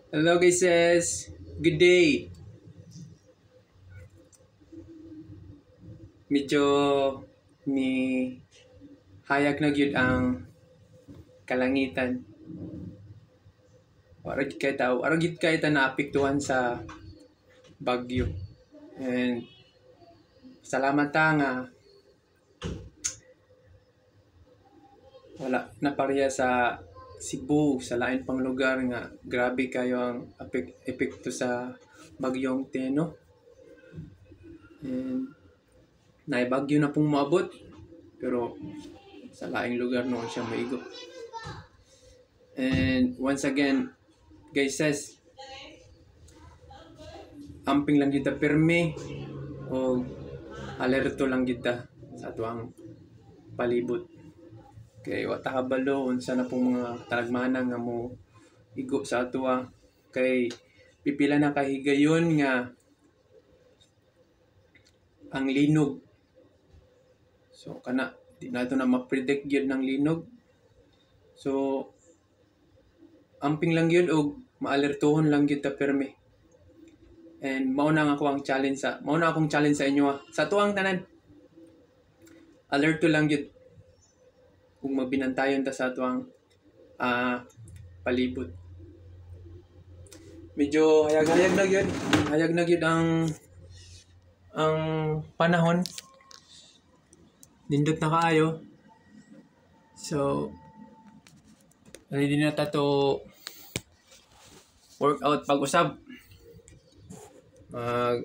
Hello guys, good day. Medyo ni hayag na gyud ang kalangitan. Wala gyud kay ta naapektuhan sa bagyo. And salamat ta nga wala na pareha sa Cebu, sa lain pang lugar nga grabe kayo ang epekto sa bagyong Teno. And naibagyo na pong maabot pero sa laing lugar noon siya maigo. And once again guys, amping lang kita permi o alerto lang kita sa tuang palibot. Kay wata kabalo unsa na pong mga talagmana nga mo igo sa atua kay pipila na kahigayon nga ang linog. So kana di nato na ma-predict gyud ng linog. So amping lang gyud og maalertohon lang gyud ta permi. And mao na akong challenge sa inyo sa tuang tanan. Alerto lang gyud kung magbinantayon ta sa tuang palibot. Medyo hayag na gyud ang panahon. Nindot na kaayo. So ready na ta to workout pag-usab.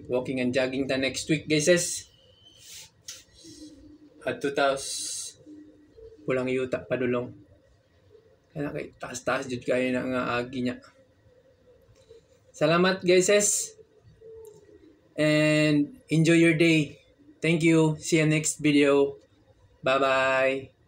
Walking and jogging ta next week guys. At 2,000 pulang yuta padulong. Kaya kay taas-taas jud kayo na nga agi niya. Salamat guys. And enjoy your day. Thank you. See you next video. Bye-bye.